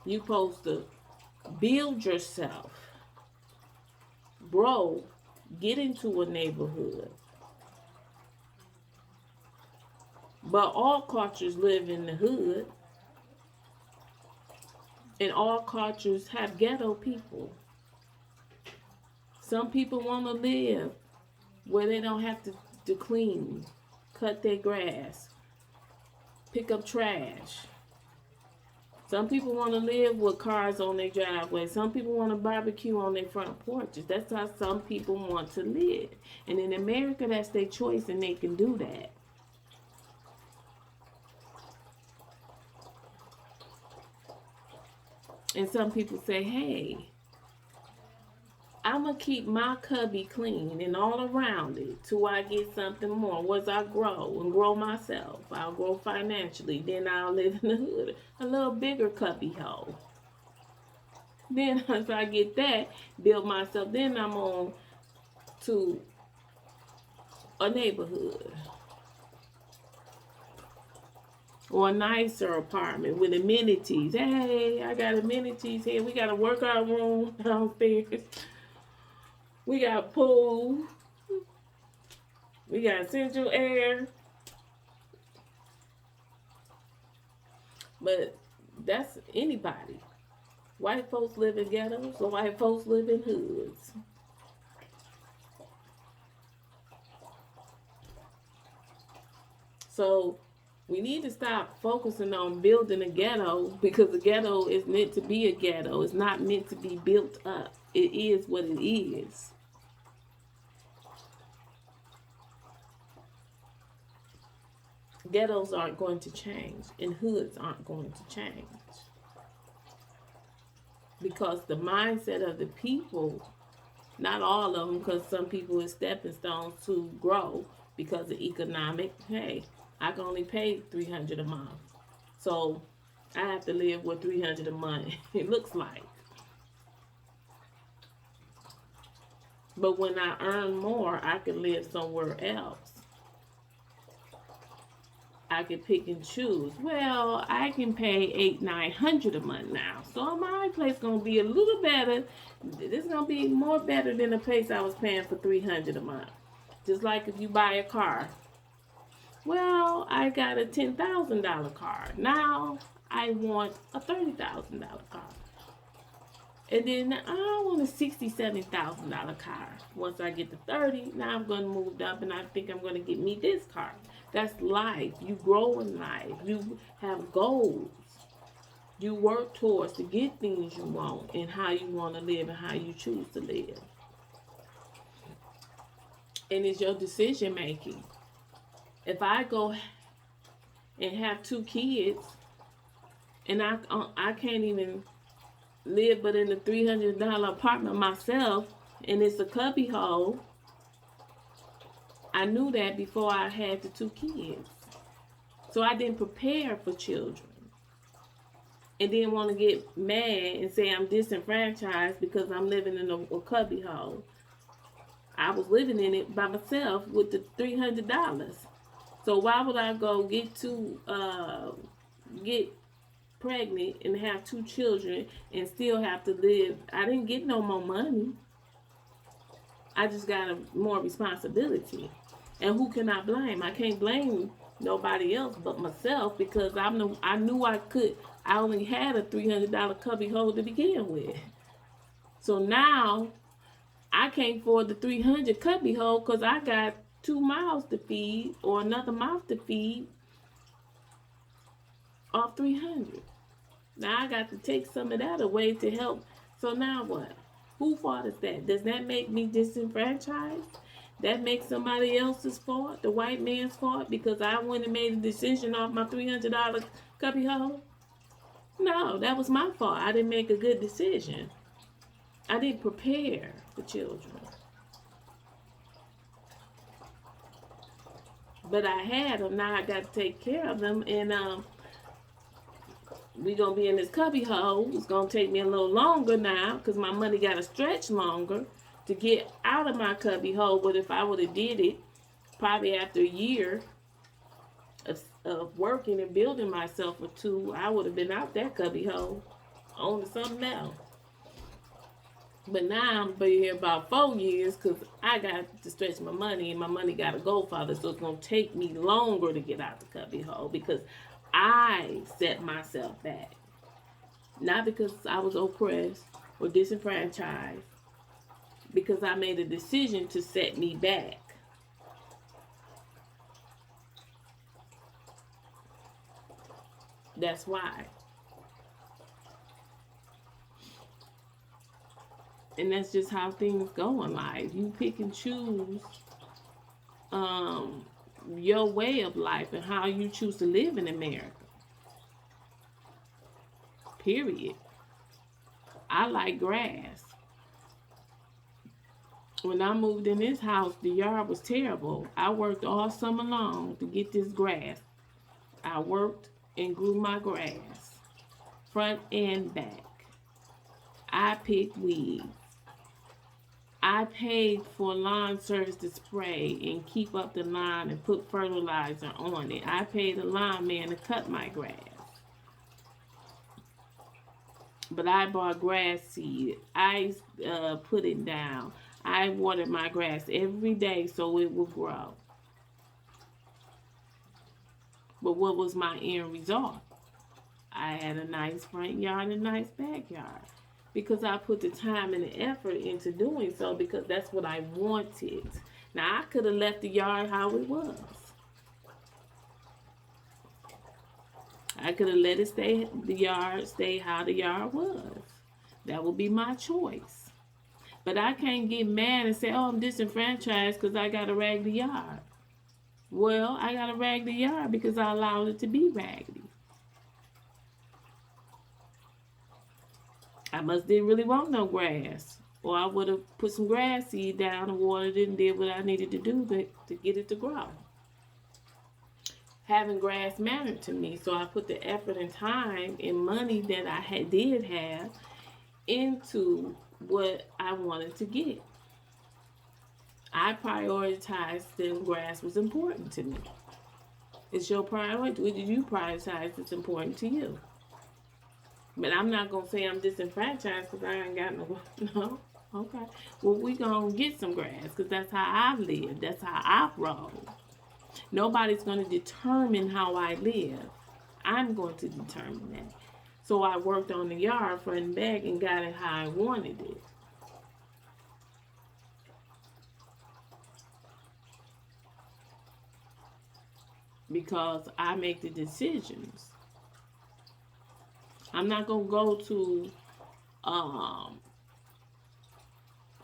You're supposed to build yourself, grow, get into a neighborhood. But all cultures live in the hood. And all cultures have ghetto people. Some people want to live where they don't have to clean, cut their grass, pick up trash. Some people want to live with cars on their driveway. Some people want to barbecue on their front porches. That's how some people want to live. And in America, that's their choice, and they can do that. And some people say, hey, I'm going to keep my cubby clean and all around it till I get something more. Once I grow and grow myself, I'll grow financially. Then I'll live in the hood, a little bigger cubby hole. Then once I get that, build myself, then I'm on to a neighborhood or a nicer apartment with amenities. Hey, I got amenities here. We got a workout room downstairs. We got a pool. We got central air. But that's anybody. White folks live in ghettos, or white folks live in hoods. So we need to stop focusing on building a ghetto, because the ghetto is meant to be a ghetto. It's not meant to be built up. It is what it is. Ghettos aren't going to change, and hoods aren't going to change. Because the mindset of the people, not all of them, because some people is stepping stones to grow because of economic. Hey, I can only pay $300 a month, so I have to live with $300 a month. It looks like, but when I earn more, I can live somewhere else. I can pick and choose. Well, I can pay $800-900 a month now, so my place gonna be a little better. This gonna be more better than the place I was paying for $300 a month. Just like if you buy a car. Well, I got a $10,000 car. Now I want a $30,000 car. And then I want a $67,000 car. Once I get to 30, now I'm going to move up and I think I'm going to get me this car. That's life. You grow in life. You have goals. You work towards to get things you want and how you want to live and how you choose to live. And it's your decision making. If I go and have 2 kids and I can't even live but in a $300 apartment myself, and it's a cubby hole. I knew that before I had the 2 kids. So I didn't prepare for children. And then want to get mad and say I'm disenfranchised because I'm living in a cubby hole. I was living in it by myself with the $300. So why would I go get pregnant and have 2 children and still have to live? I didn't get no more money. I just got more responsibility. And who can I blame? I can't blame nobody else but myself, because I knew I could. I only had a $300 cubby hole to begin with. So now I can't afford the $300 cubby hole because I got 2 mouths to feed or another mouth to feed off $300. Now I got to take some of that away to help. So now what? Whose fault is that? Does that make me disenfranchised? That makes somebody else's fault, the white man's fault, because I went and made a decision off my $300 cubby hole? No, that was my fault. I didn't make a good decision. I didn't prepare for children. But I had them. Now I got to take care of them. And we going to be in this cubby hole. It's going to take me a little longer now because my money got to stretch longer to get out of my cubby hole. But if I would have did it probably after a year of working and building myself or 2, I would have been out that cubby hole on to something else. But now I'm been here about 4 years because I got to stretch my money and my money got to go farther. So it's going to take me longer to get out the cubby hole because I set myself back. Not because I was oppressed or disenfranchised. Because I made a decision to set me back. That's why. And that's just how things go in life. You pick and choose your way of life and how you choose to live in America. Period. I like grass. When I moved in this house, the yard was terrible. I worked all summer long to get this grass. I worked and grew my grass, front and back. I picked weeds. I paid for lawn service to spray and keep up the lawn and put fertilizer on it. I paid a lawn man to cut my grass. But I bought grass seed. I put it down. I watered my grass every day so it would grow. But what was my end result? I had a nice front yard and a nice backyard. Because I put the time and the effort into doing so because that's what I wanted. Now, I could have left the yard how it was. I could have let it stay how the yard was. That would be my choice. But I can't get mad and say, oh, I'm disenfranchised because I got to rag the yard. Well, I got to rag the yard because I allowed it to be raggedy. I must didn't really want no grass. Or I would have put some grass seed down and watered it and did what I needed to do to get it to grow. Having grass mattered to me, so I put the effort and time and money that I did have into what I wanted to get. I prioritized that grass was important to me. It's your priority. What did you prioritize that's important to you? But I'm not going to say I'm disenfranchised because I ain't got no. Okay. Well, we going to get some grass because that's how I live. That's how I roll. Nobody's going to determine how I live. I'm going to determine that. So I worked on the yard front and back and got it how I wanted it. Because I make the decisions. I'm not going to go to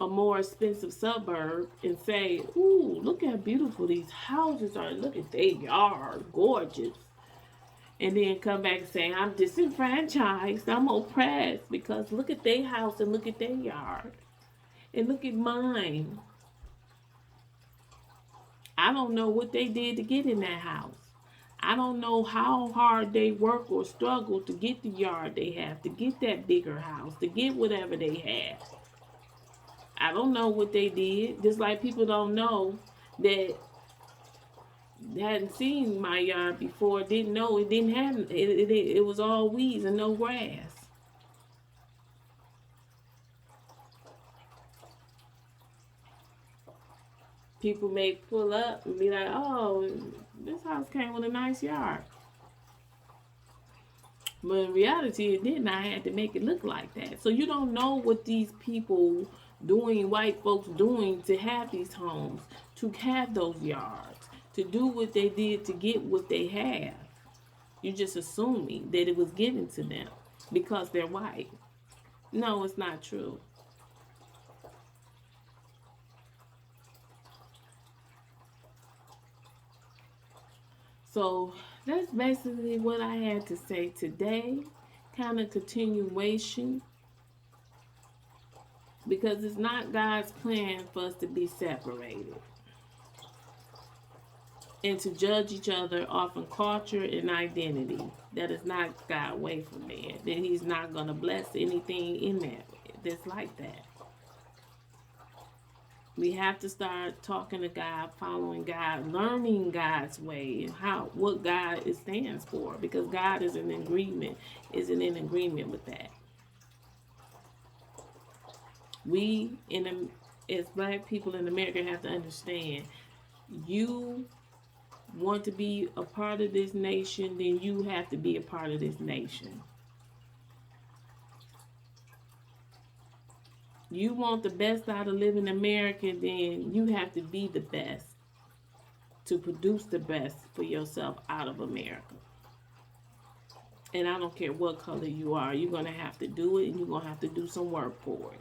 a more expensive suburb and say, ooh, look how beautiful these houses are. Look at their yard, gorgeous. And then come back and say, I'm disenfranchised, I'm oppressed because look at their house and look at their yard. And look at mine. I don't know what they did to get in that house. I don't know how hard they work or struggle to get the yard they have, to get that bigger house, to get whatever they have. I don't know what they did. Just like people don't know that hadn't seen my yard before, didn't know it didn't have it was all weeds and no grass. People may pull up and be like, oh, this house came with a nice yard. But in reality, it didn't. I had to make it look like that. So you don't know what these people doing, white folks doing to have these homes, to have those yards, to do what they did to get what they have. You're just assuming that it was given to them because they're white. No, it's not true. So that's basically what I had to say today. Kind of continuation. Because it's not God's plan for us to be separated. And to judge each other off of culture and identity. That is not God's way for man. That He's not going to bless anything in that that's like that. We have to start talking to God, following God, learning God's way and what God stands for, because God is in agreement with that. We as black people in America have to understand, you want to be a part of this nation, then you have to be a part of this nation. You want the best out of living America, then you have to be the best to produce the best for yourself out of America. And I don't care what color you are, you're going to have to do it, and you're going to have to do some work for it.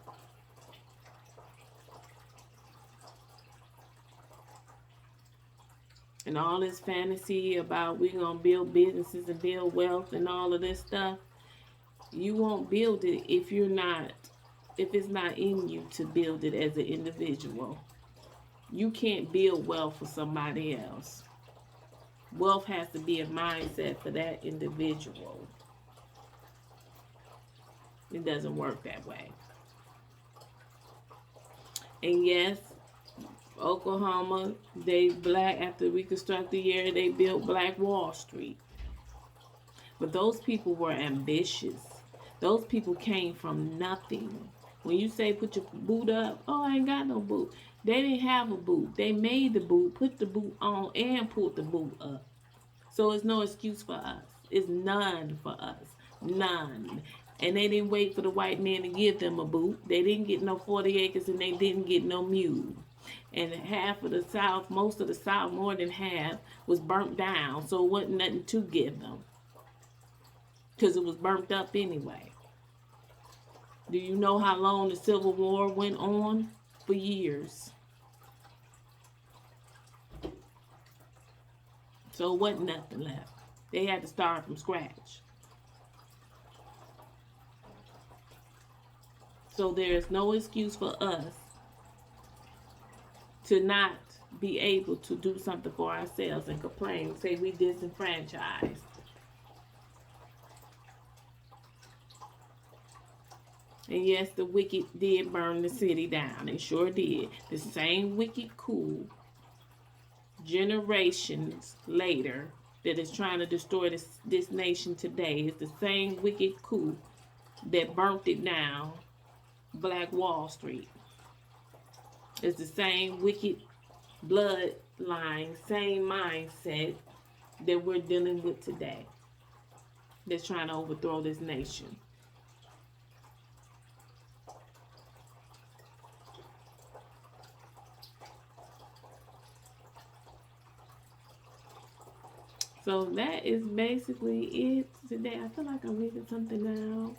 And all this fantasy about we're going to build businesses and build wealth and all of this stuff, You won't build it if it's not in you to build it as an individual. You can't build wealth for somebody else. Wealth has to be a mindset for that individual. It doesn't work that way. And yes, Oklahoma, they black after Reconstruct the year, they built Black Wall Street. But those people were ambitious. Those people came from nothing. When you say put your boot up, oh, I ain't got no boot. They didn't have a boot. They made the boot, put the boot on, and pulled the boot up. So it's no excuse for us. It's none for us. None. And they didn't wait for the white man to give them a boot. They didn't get no 40 acres and they didn't get no mule. And half of the South, most of the South, more than half, was burnt down. So it wasn't nothing to give them. Because it was burnt up anyway. Do you know how long the Civil War went on? For years. So it wasn't nothing left. They had to start from scratch. So there's no excuse for us to not be able to do something for ourselves and complain, say we disenfranchised. And yes, the wicked did burn the city down. They sure did. The same wicked coup generations later that is trying to destroy this nation today is the same wicked coup that burnt it down, Black Wall Street. It's the same wicked bloodline, same mindset that we're dealing with today that's trying to overthrow this nation. So that is basically it today. I feel like I'm leaving something out.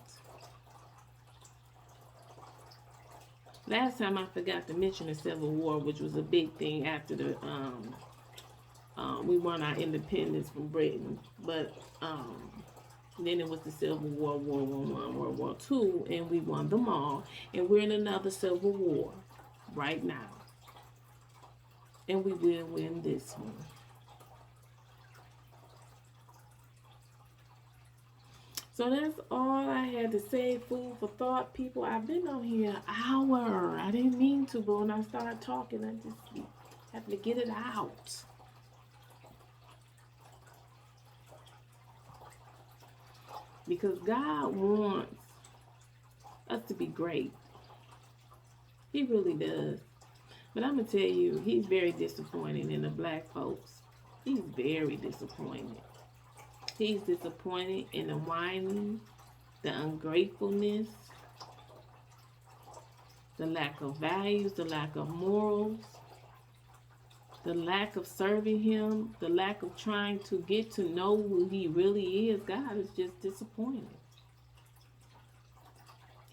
Last time I forgot to mention the Civil War, which was a big thing after the we won our independence from Britain. But then it was the Civil War, World War I, World War II, and we won them all. And we're in another Civil War right now. And we will win this one. So that's all I had to say. Food for thought, people. I've been on here an hour. I didn't mean to, but when I started talking, I just have to get it out. Because God wants us to be great. He really does. But I'm going to tell you, he's very disappointed in the black folks. He's very disappointed. He's disappointed in the whining, the ungratefulness, the lack of values, the lack of morals, the lack of serving him, the lack of trying to get to know who he really is. God is just disappointed.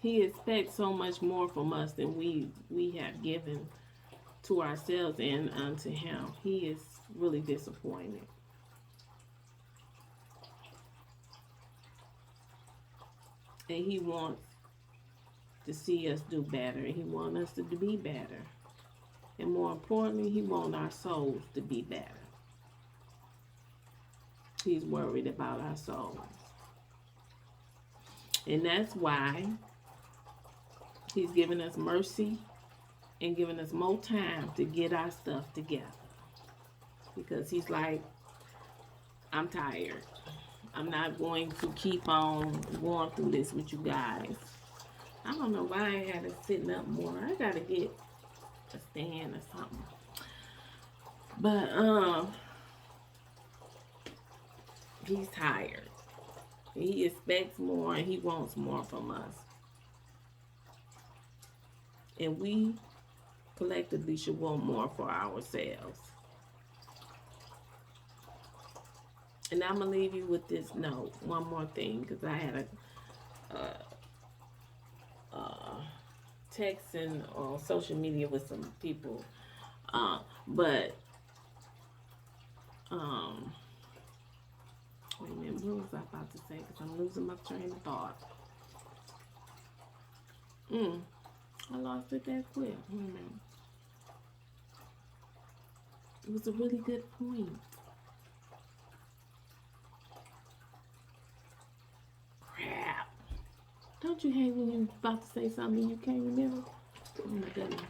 He expects so much more from us than we have given to ourselves and unto him. He is really disappointed. And he wants to see us do better. He wants us to be better. And more importantly, he wants our souls to be better. He's worried about our souls. And that's why he's giving us mercy and giving us more time to get our stuff together. Because he's like, I'm tired. I'm not going to keep on going through this with you guys. I don't know why I had it sitting up more. I gotta get a stand or something. But he's tired. He expects more and he wants more from us. And we collectively should want more for ourselves. And I'm going to leave you with this note. One more thing, because I had a texting on social media with some people. Wait a minute, what was I about to say? Because I'm losing my train of thought. Mm, I lost it that quick. Wait a minute. It was a really good point. Crap. Don't you hate when you're about to say something you can't remember? Oh my goodness.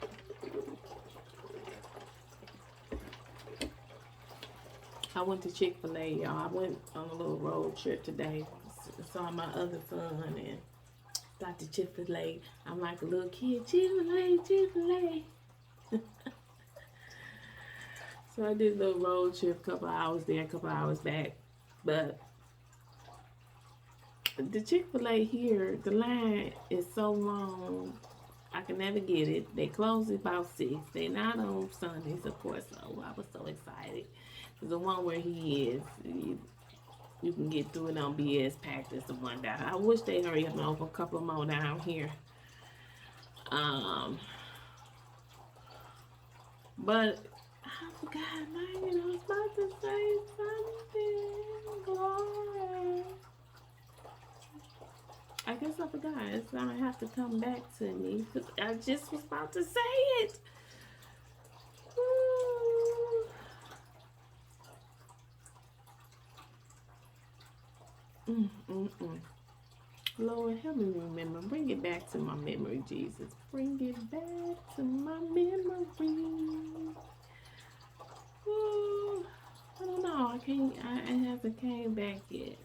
I went to Chick-fil-A, y'all. I went on a little road trip today. Saw my other son and got to Chick-fil-A. I'm like a little kid. Chick-fil-A, Chick-fil-A. So I did a little road trip, a couple hours there, a couple hours back. But the Chick-fil-A here, the line is so long, I can never get it. They close at about 6. They're not on Sundays, of course, so I was so excited. The one where he is, you can get through it on BS packed as the one down. I wish they hurry up and open a couple more down here. But I forgot, man. I was about to say something. Glory. I guess I forgot. It's gonna have to come back to me. I just was about to say it. Lord, help me remember. Bring it back to my memory, Jesus. Bring it back to my memory. Ooh, I don't know. I can't. I haven't came back yet.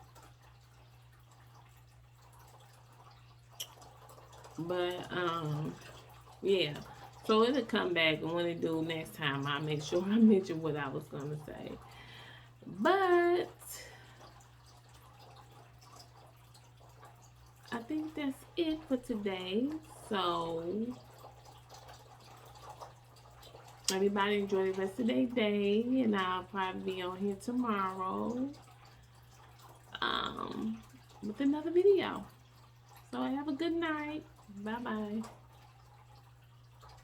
But yeah. So it'll come back, and when it do next time, I'll make sure I mention what I was gonna say. But I think that's it for today. So everybody enjoy the rest of their day, and I'll probably be on here tomorrow with another video. So have a good night. Bye bye.